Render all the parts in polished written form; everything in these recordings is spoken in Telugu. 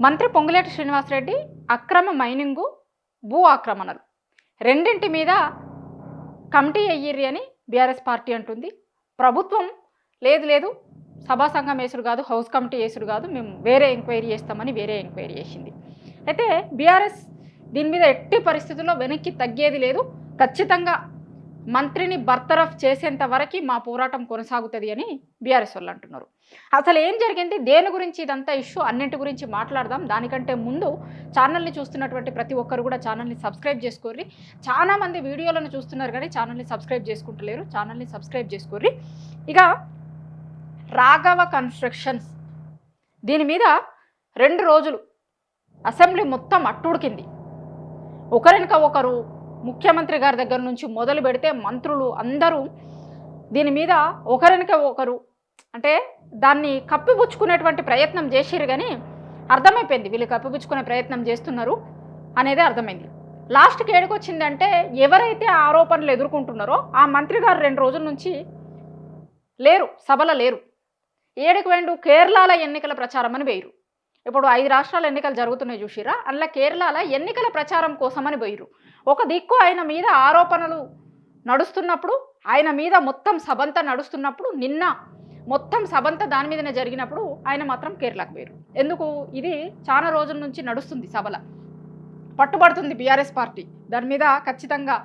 మంత్రి పొంగులేటి శ్రీనివాసరెడ్డి అక్రమ మైనింగు, భూ ఆక్రమణలు రెండింటి మీద కమిటీ అయ్యిర్రి అని బీఆర్ఎస్ పార్టీ అంటుంది. ప్రభుత్వం లేదు సభా సంఘం వేసుడు కాదు, హౌస్ కమిటీ వేసుడు కాదు, మేము వేరే ఎంక్వైరీ చేస్తామని వేరే ఎంక్వైరీ చేసింది. అయితే బీఆర్ఎస్ దీని మీద ఎట్టి పరిస్థితుల్లో వెనక్కి తగ్గేది లేదు. ఖచ్చితంగా మంత్రిని బర్తరఫ్ చేసేంత వరకు మా పోరాటం కొనసాగుతుంది అని బీఆర్ఎస్ వాళ్ళు అంటున్నారు. అసలు ఏం జరిగింది, దేని గురించి ఇదంతా ఇష్యూ, అన్నింటి గురించి మాట్లాడదాం. దానికంటే ముందు ఛానల్ని చూస్తున్నటువంటి ప్రతి ఒక్కరు కూడా ఛానల్ని సబ్స్క్రైబ్ చేసుకోర్రి. చాలామంది వీడియోలను చూస్తున్నారు కానీ ఛానల్ని సబ్స్క్రైబ్ చేసుకుంటలేరు. ఛానల్ని సబ్స్క్రైబ్ చేసుకోర్రి. ఇక రాఘవ కన్స్ట్రక్షన్స్ దీని మీద 2 రోజులు అసెంబ్లీ మొత్తం అట్టుడికింది. ఒకరినక ఒకరు ముఖ్యమంత్రి గారి దగ్గర నుంచి మొదలు పెడితే మంత్రులు అందరూ దీని మీద ఒకరినక ఒకరు అంటే దాన్ని కప్పిపుచ్చుకునేటువంటి ప్రయత్నం చేసిరు. కానీ అర్థమైపోయింది వీళ్ళు కప్పిపుచ్చుకునే ప్రయత్నం చేస్తున్నారు అనేది అర్థమైంది. లాస్ట్కి ఏడుకొచ్చిందంటే ఎవరైతే ఆరోపణలు ఎదుర్కొంటున్నారో ఆ మంత్రి గారు 2 రోజుల నుంచి లేరు, సభలో లేరు. ఏడుకు వెండు కేరళలో ఎన్నికల ప్రచారం అని వేయరు. ఇప్పుడు 5 రాష్ట్రాల ఎన్నికలు జరుగుతున్నాయి చూసిరా, అందులో కేరళలో ఎన్నికల ప్రచారం కోసమని పోయిరు. ఒక దిక్కు ఆయన మీద ఆరోపణలు నడుస్తున్నప్పుడు, ఆయన మీద మొత్తం సభంతా నడుస్తున్నప్పుడు, నిన్న మొత్తం సభంతా దాని మీదనే జరిగినప్పుడు ఆయన మాత్రం కేరళకు పోయిరు. ఎందుకు? ఇది చాలా రోజుల నుంచి నడుస్తుంది, సభల పట్టుబడుతుంది బీఆర్ఎస్ పార్టీ దాని మీద ఖచ్చితంగా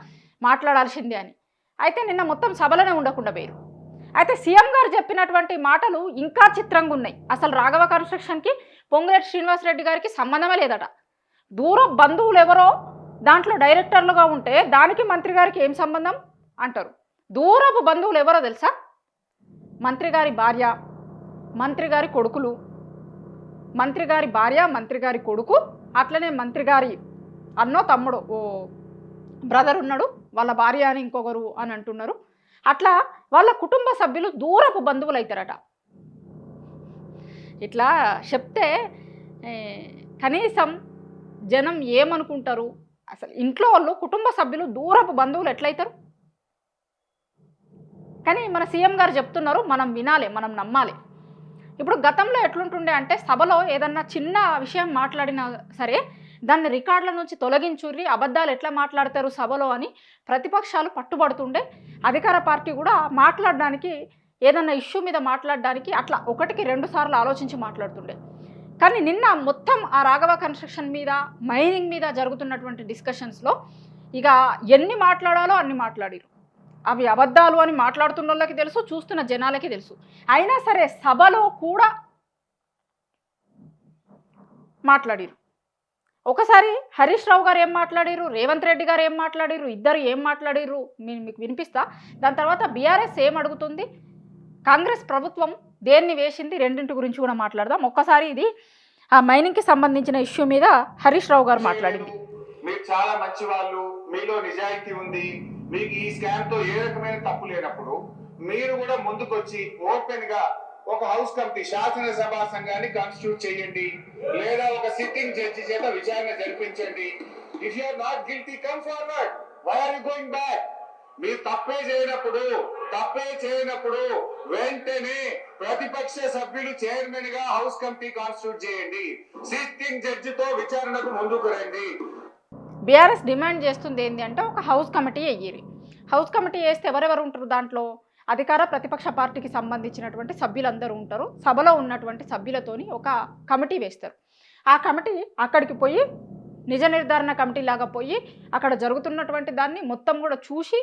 మాట్లాడాల్సిందే అని. అయితే నిన్న మొత్తం సభలోనే ఉండకుండా పోయిరు. అయితే సీఎం గారు చెప్పినటువంటి మాటలు ఇంకా చిత్రంగా ఉన్నాయి. అసలు రాఘవ కన్స్ట్రక్షన్కి పొంగులేటి శ్రీనివాసరెడ్డి గారికి సంబంధమే లేదట. దూర బంధువులు ఎవరో దాంట్లో డైరెక్టర్లుగా ఉంటే దానికి మంత్రి గారికి ఏం సంబంధం అంటారు. దూరపు బంధువులు ఎవరో తెలుసా? మంత్రి గారి భార్య, మంత్రి గారి కొడుకులు, మంత్రి గారి భార్య, మంత్రి గారి కొడుకు, అట్లనే మంత్రి గారి అన్నో తమ్ముడు ఓ బ్రదర్ ఉన్నాడు, వాళ్ళ భార్య అని ఇంకొకరు అని అంటున్నారు. అట్లా వాళ్ళ కుటుంబ సభ్యులు దూరపు బంధువులు అవుతారట. ఇట్లా చెప్తే కనీసం జనం ఏమనుకుంటారు? అసలు ఇంట్లో వాళ్ళు కుటుంబ సభ్యులు దూరపు బంధువులు ఎట్లయితారు? కానీ మన సీఎం గారు చెప్తున్నారు, మనం వినాలి, మనం నమ్మాలి. ఇప్పుడు గతంలో ఎట్లుంటుండే అంటే సభలో ఏదన్నా చిన్న విషయం మాట్లాడినా సరే దాన్ని రికార్డుల నుంచి తొలగించుర్రి, అబద్ధాలు ఎట్లా మాట్లాడతారు సభలో అని ప్రతిపక్షాలు పట్టుబడుతుండే. అధికార పార్టీ కూడా మాట్లాడడానికి, ఏదన్నా ఇష్యూ మీద మాట్లాడడానికి అట్లా 1కి 2 సార్లు ఆలోచించి మాట్లాడుతుండే. కానీ నిన్న మొత్తం ఆ రాఘవ కన్స్ట్రక్షన్ మీద, మైనింగ్ మీద జరుగుతున్నటువంటి డిస్కషన్స్లో ఇక ఎన్ని మాట్లాడాలో అన్ని మాట్లాడిరు. అవి అబద్ధాలు అని మాట్లాడుతున్న వాళ్ళకి తెలుసు, చూస్తున్న జనాలకి తెలుసు. అయినా సరే సభలో కూడా మాట్లాడిరు. ఒకసారి హరీష్ రావు గారు ఏం మాట్లాడిరు, రేవంత్ రెడ్డి గారు ఏం మాట్లాడిరు, ఇద్దరు ఏం మాట్లాడిరు మీకు వినిపిస్తా. దాని తర్వాత బీఆర్ఎస్ ఏం అడుగుతుంది, కాంగ్రెస్ ప్రభుత్వం దేన్ని వేసింది, రెండింటి గురించి కూడా మాట్లాడదాం. ఒక్కసారి ఇది ఆ మైనింగ్కి సంబంధించిన ఇష్యూ మీద హరీష్ రావు గారు మాట్లాడింది. మీరు చాలా మంచి వాళ్ళు, మీలో నిజాయితీ ఉంది, మీకు ఈ స్కామ్ తో ఏ రకమైన తప్పు లేనప్పుడు మీరు కూడా ముందుకొచ్చి ఓపెన్ గా ఒక హౌస్ కమిటీ, శాసనసభ సంఘాన్ని కాన్స్టిట్యూట్ చేయండి, లేదా ఒక సిట్టింగ్ జడ్జి చేత విచారణ జరిపించండి. If you are not guilty come forward, why are you going back? మీరు తప్పే చేయనప్పుడు వెంటనే ప్రతిపక్ష సభ్యులు చైర్మన్ గా హౌస్ కమిటీ కాన్స్టిట్యూట్ చేయండి, సిట్టింగ్ జడ్జితో విచారణకు ముందుకు రండి. బీఆర్ఎస్ డిమాండ్ చేస్తుంది ఏంటి అంటే ఒక హౌస్ కమిటీ అయ్యేది. హౌస్ కమిటీ వేస్తే ఎవరెవరు ఉంటారు దాంట్లో? అధికార ప్రతిపక్ష పార్టీకి సంబంధించినటువంటి సభ్యులందరూ ఉంటారు. సభలో ఉన్నటువంటి సభ్యులతోని ఒక కమిటీ వేస్తారు. ఆ కమిటీ అక్కడికి పోయి నిజ నిర్ధారణ కమిటీ లాగా పోయి అక్కడ జరుగుతున్నటువంటి దాన్ని మొత్తం కూడా చూసి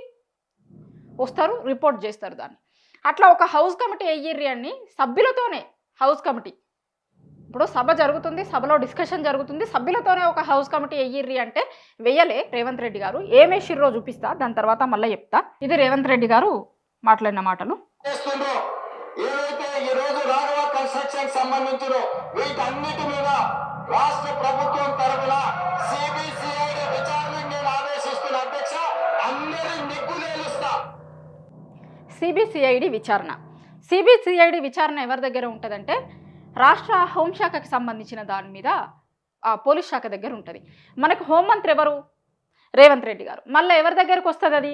వస్తారు, రిపోర్ట్ చేస్తారు దాన్ని. అట్లా ఒక హౌస్ కమిటీ అయ్యిర్రి అని సభ్యులతోనే హౌస్ కమిటీ. ఇప్పుడు సభ జరుగుతుంది, సభలో డిస్కషన్ జరుగుతుంది, సభ్యులతోనే ఒక హౌస్ కమిటీ అయ్యిర్రి అంటే వెయ్యలే రేవంత్ రెడ్డి గారు. ఏమేసిర్రో చూపిస్తా, దాని తర్వాత మళ్ళీ చెప్తా. ఇది రేవంత్ రెడ్డి గారు మాట్లాడిన మాటలు. ఏదైతే ఈ రోజు రాఘవ కన్స్ట్రక్షన్ సంబంధించిన వీటన్నిటి మీద రాష్ట్ర ప్రభుత్వం తరఫున సిబిసిఐడి విచారణకు నేను ఆదేశిస్తున్న అధ్యక్ష, అందరి నిగ్గు తేలుస్తా. సిబిసిఐడి విచారణ. సిబిసిఐడి విచారణ ఎవరి దగ్గర ఉంటుందంటే రాష్ట్ర హోంశాఖకి సంబంధించిన దాని మీద పోలీస్ శాఖ దగ్గర ఉంటుంది. మనకు హోంమంత్రి ఎవరు? రేవంత్ రెడ్డి గారు. మళ్ళీ ఎవరి దగ్గరకు వస్తుంది అది?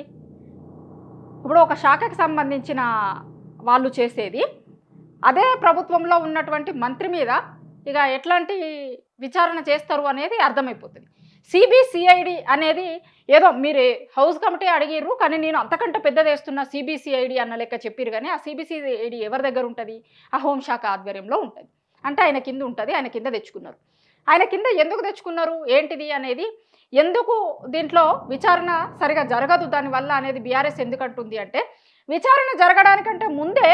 ఇప్పుడు ఒక శాఖకి సంబంధించిన వాళ్ళు చేసేది అదే ప్రభుత్వంలో ఉన్నటువంటి మంత్రి మీద ఇక ఎట్లాంటి విచారణ చేస్తారు అనేది అర్థమైపోతుంది. సిబిసిఐడి అనేది ఏదో మీరు హౌస్ కమిటీ అడిగిర్రు, కానీ నేను అంతకంటే పెద్దది వేస్తున్నా సిబిసిఐడి అన్న లెక్క చెప్పిరు. కానీ ఆ సిబిసిఐడి ఎవరి దగ్గర ఉంటుంది? ఆ హోంశాఖ ఆధ్వర్యంలో ఉంటుంది. అంటే ఆయన కింద ఉంటుంది, ఆయన కింద తెచ్చుకున్నారు. ఆయన కింద ఎందుకు తెచ్చుకున్నారు ఏంటిది అనేది, ఎందుకు దీంట్లో విచారణ సరిగా జరగదు దానివల్ల అనేది బీఆర్ఎస్ ఎందుకంటుంది అంటే, విచారణ జరగడానికంటే ముందే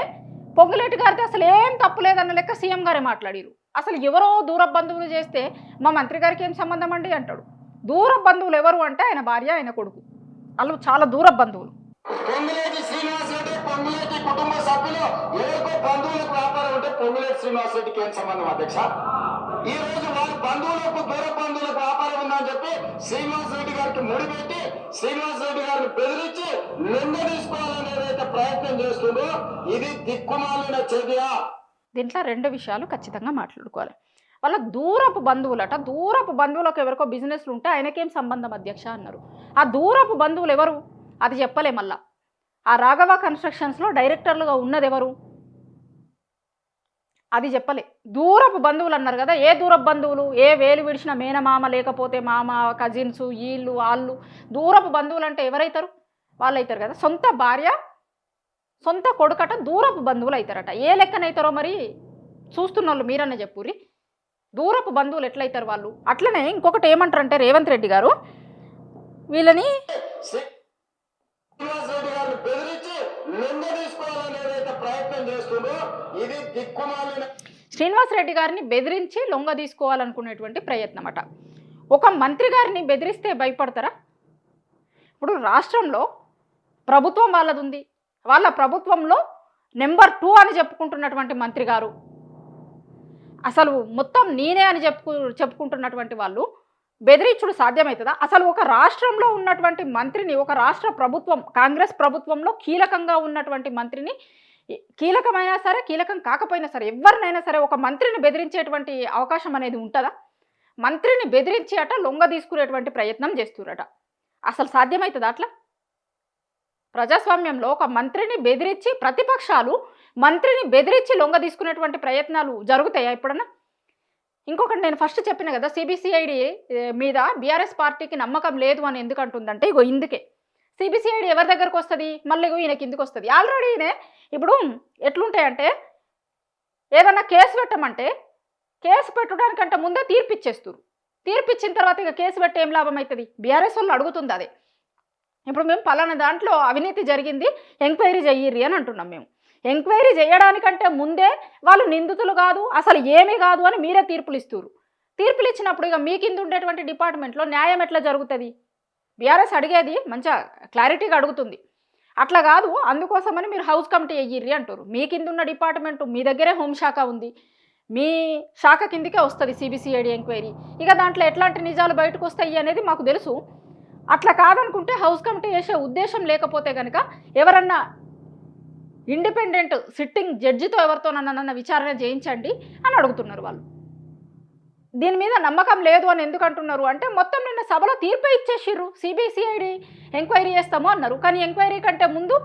పొంగులేటి గారితో అసలు ఏం తప్పులేదన్న లెక్క సీఎం గారే మాట్లాడిరు. అసలు ఎవరో దూర బంధువులు చేస్తే మా మంత్రి గారికి ఏం సంబంధం అండి అంటాడు. దూర బంధువులు ఎవరు అంటే ఆయన భార్య, ఆయన కొడుకు, వాళ్ళు చాలా దూర బంధువులు. పొంగులేటి శ్రీనివాస్ రెడ్డి, పొంగులేటి కుటుంబ సభ్యులు ఎవరికో బంధువులకు వ్యాపారం ఉంటే పొంగులేటి శ్రీనివాస్ రెడ్డికి ఏం సంబంధం అధ్యక్ష? ఈ రోజు వారి బంధువులకు దూర బంధువులకు వ్యాపారం ఉందని చెప్పి శ్రీనివాస్ రెడ్డి గారికి ముడిపెట్టి శ్రీనివాస్ రెడ్డి గారిని బెదిరించి లొంగ తీసుకోవాలని ఏదైతే ప్రయత్నం చేస్తుందో ఇది దిక్కుమాలిన చర్య. దీంట్లో రెండు విషయాలు ఖచ్చితంగా మాట్లాడుకోవాలి. వాళ్ళ దూరపు బంధువులట, దూరపు బంధువులకు ఎవరికో బిజినెస్లు ఉంటే ఆయనకేం సంబంధం అధ్యక్ష అన్నారు. ఆ దూరపు బంధువులు ఎవరు అది చెప్పలే. మళ్ళా ఆ రాఘవ కన్స్ట్రక్షన్స్లో డైరెక్టర్లుగా ఉన్నది ఎవరు అది చెప్పలే. దూరపు బంధువులు అన్నారు కదా, ఏ దూరపు బంధువులు? ఏ వేలు విడిచిన మేనమామ, లేకపోతే మామ, కజిన్స్, వీళ్ళు వాళ్ళు దూరపు బంధువులు అంటే ఎవరైతారు? వాళ్ళు అవుతారు కదా. సొంత భార్య, సొంత కొడుకట దూరపు బంధువులు అవుతారట. ఏ లెక్కనైతారో మరి చూస్తున్న వాళ్ళు మీరన్న చెప్పుర్రి. దూరపు బంధువులు ఎట్లయితారు వాళ్ళు? అట్లనే ఇంకొకటి ఏమంటారంటే రేవంత్ రెడ్డి గారు వీళ్ళని శ్రీనివాస్ రెడ్డి గారిని బెదిరించి లొంగ తీసుకోవాలని ఏదైతే ప్రయత్నం చేస్తుందో ఇది దిక్కుమాలిన. శ్రీనివాస్ రెడ్డి గారిని బెదిరించి లొంగ తీసుకోవాలనుకునేటువంటి ప్రయత్నం అట. ఒక మంత్రి గారిని బెదిరిస్తే భయపడతారా? ఇప్పుడు రాష్ట్రంలో ప్రభుత్వం వాళ్ళది ఉంది, వాళ్ళ ప్రభుత్వంలో నెంబర్ 2 అని చెప్పుకుంటున్నటువంటి మంత్రి గారు, అసలు మొత్తం నేనే అని చెప్పుకుంటున్నటువంటి వాళ్ళు బెదిరించుడు సాధ్యమవుతుందా? అసలు ఒక రాష్ట్రంలో ఉన్నటువంటి మంత్రిని, ఒక రాష్ట్ర ప్రభుత్వం కాంగ్రెస్ ప్రభుత్వంలో కీలకంగా ఉన్నటువంటి మంత్రిని, కీలకమైనా సరే కీలకం కాకపోయినా సరే ఎవరినైనా సరే ఒక మంత్రిని బెదిరించేటువంటి అవకాశం అనేది ఉంటుందా? మంత్రిని బెదిరించి అట లొంగ తీసుకునేటువంటి ప్రయత్నం చేస్తురట. అసలు సాధ్యమవుతుందా అట్లా? ప్రజాస్వామ్యంలో ఒక మంత్రిని బెదిరించి, ప్రతిపక్షాలు మంత్రిని బెదిరించి లొంగ తీసుకునేటువంటి ప్రయత్నాలు జరుగుతాయా ఎప్పుడన్నా? ఇంకొకటి నేను ఫస్ట్ చెప్పిన కదా, సిబిసిఐడి మీద బీఆర్ఎస్ పార్టీకి నమ్మకం లేదు అని ఎందుకు అంటుందంటే, ఇగో ఇందుకే. సిబిసిఐడి ఎవరి దగ్గరకు వస్తుంది? మళ్ళీ ఇగో ఈయనకి ఇందుకు వస్తుంది. ఆల్రెడీ ఈయన ఇప్పుడు ఎట్లుంటాయంటే, ఏదన్నా కేసు పెట్టమంటే కేసు పెట్టడానికంటే ముందే తీర్పిచ్చేస్తారు. తీర్పిచ్చిన తర్వాత ఇక కేసు పెట్టి ఏం లాభం అవుతుంది? బీఆర్ఎస్ వాళ్ళు అడుగుతుంది అదే. ఇప్పుడు మేము పలానా దాంట్లో అవినీతి జరిగింది, ఎంక్వైరీ చెయ్యిర్రి అని అంటున్నాం. మేము ఎంక్వైరీ చేయడానికంటే ముందే వాళ్ళు నిందితులు కాదు, అసలు ఏమీ కాదు అని మీరే తీర్పులు ఇస్తారు. తీర్పులు ఇచ్చినప్పుడు ఇక మీ కింద ఉండేటువంటి డిపార్ట్మెంట్లో న్యాయం ఎట్లా జరుగుతుంది? బీఆర్ఎస్ అడిగేది మంచిగా క్లారిటీగా అడుగుతుంది. అట్లా కాదు, అందుకోసమని మీరు హౌస్ కమిటీ వెయ్యిర్రి అంటారు. మీ కింద ఉన్న డిపార్ట్మెంటు, మీ దగ్గరే హోంశాఖ ఉంది, మీ శాఖ కిందికే వస్తుంది సిబిసిఐడి ఎంక్వైరీ. ఇక దాంట్లో ఎట్లాంటి నిజాలు బయటకు వస్తాయి అనేది మాకు తెలుసు. అట్లా కాదనుకుంటే హౌస్ కమిటీ చేసే ఉద్దేశం లేకపోతే కనుక ఎవరన్నా ఇండిపెండెంట్ సిట్టింగ్ జడ్జితో ఎవరితోనన్నా విచారణ చేయించండి అని అడుగుతున్నారు వాళ్ళు. దీని మీద నమ్మకం లేదు అని ఎందుకు అంటున్నారు అంటే, మొత్తం నిన్న సభలో తీర్పు ఇచ్చేసిర్రు, సిబిసిఐడి ఎంక్వైరీ చేస్తాము అన్నారు. కానీ ఎంక్వైరీ కంటే ముందు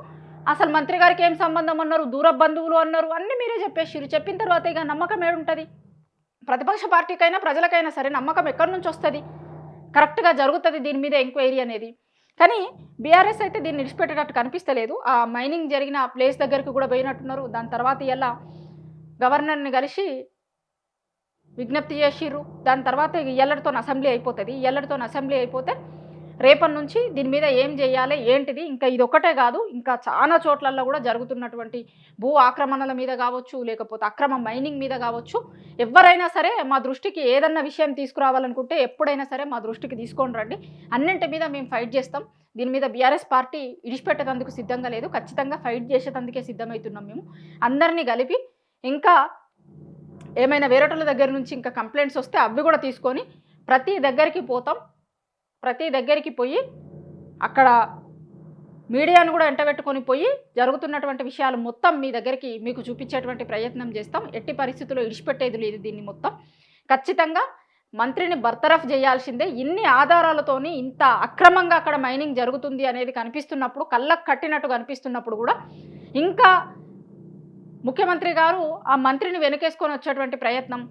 అసలు మంత్రి గారికి ఏం సంబంధం అన్నారు, దూర బంధువులు అన్నారు, అన్నీ మీరే చెప్పేసిర్రు. చెప్పిన తర్వాత ఇక నమ్మకం ఏడుంటుంది? ప్రతిపక్ష పార్టీకైనా ప్రజలకైనా సరే నమ్మకం ఎక్కడి నుంచి వస్తుంది? కరెక్ట్గా జరుగుతుంది దీని మీద ఎంక్వైరీ అనేది. కానీ బీఆర్ఎస్ అయితే దీన్ని విడిచిపెట్టేటట్టు కనిపిస్తలేదు. ఆ మైనింగ్ జరిగిన ప్లేస్ దగ్గరికి కూడా పోయినట్టున్నారు. దాని తర్వాత ఇలా గవర్నర్ని కలిసి విజ్ఞప్తి చేసిర్రు. దాని తర్వాత ఎల్లడితో అసెంబ్లీ అయిపోతుంది. ఎల్లడితో అసెంబ్లీ అయిపోతే రేపటి నుంచి దీని మీద ఏం చేయాలి ఏంటిది, ఇంకా ఇది ఒక్కటే కాదు, ఇంకా చాలా చోట్లలో కూడా జరుగుతున్నటువంటి భూ ఆక్రమణల మీద కావచ్చు, లేకపోతే అక్రమ మైనింగ్ మీద కావచ్చు, ఎవరైనా సరే మా దృష్టికి ఏదన్నా విషయం తీసుకురావాలనుకుంటే ఎప్పుడైనా సరే మా దృష్టికి తీసుకొని రండి. అన్నింటి మీద మేము ఫైట్ చేస్తాం. దీని మీద బీఆర్ఎస్ పార్టీ ఇడిచిపెట్టేందుకు సిద్ధంగా లేదు, ఖచ్చితంగా ఫైట్ చేసేందుకే సిద్ధమవుతున్నాం. మేము అందరినీ కలిపి ఇంకా ఏమైనా వేరేటోళ్ళ దగ్గర నుంచి ఇంకా కంప్లైంట్స్ వస్తే అవి కూడా తీసుకొని ప్రతి దగ్గరికి పోతాం. ప్రతి దగ్గరికి పోయి అక్కడ మీడియాను కూడా ఎంటబెట్టుకొని పోయి జరుగుతున్నటువంటి విషయాలు మొత్తం మీ దగ్గరికి మీకు చూపించేటువంటి ప్రయత్నం చేస్తాం. ఎట్టి పరిస్థితుల్లో ఇడిచిపెట్టేది లేదు. దీన్ని మొత్తం ఖచ్చితంగా మంత్రిని బర్తరఫ్ చేయాల్సిందే. ఇన్ని ఆధారాలతోని ఇంత అక్రమంగా అక్కడ మైనింగ్ జరుగుతుంది అనేది కనిపిస్తున్నప్పుడు, కళ్ళకు కట్టినట్టు కనిపిస్తున్నప్పుడు కూడా ఇంకా ముఖ్యమంత్రి గారు ఆ మంత్రిని వెనకేసుకొని వచ్చేటువంటి ప్రయత్నం,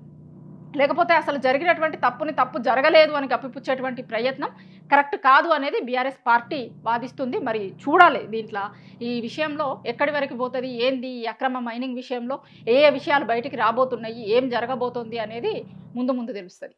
లేకపోతే అసలు జరిగినటువంటి తప్పుని తప్పు జరగలేదు అని కప్పిపుచ్చేటువంటి ప్రయత్నం కరెక్ట్ కాదు అనేది బీఆర్ఎస్ పార్టీ వాదిస్తుంది. మరి చూడాలి దీంట్లో ఈ విషయంలో ఎక్కడి వరకు పోతుంది, ఏంది ఈ అక్రమ మైనింగ్ విషయంలో ఏ విషయాలు బయటికి రాబోతున్నాయి, ఏం జరగబోతుంది అనేది ముందు ముందు తెలుస్తుంది.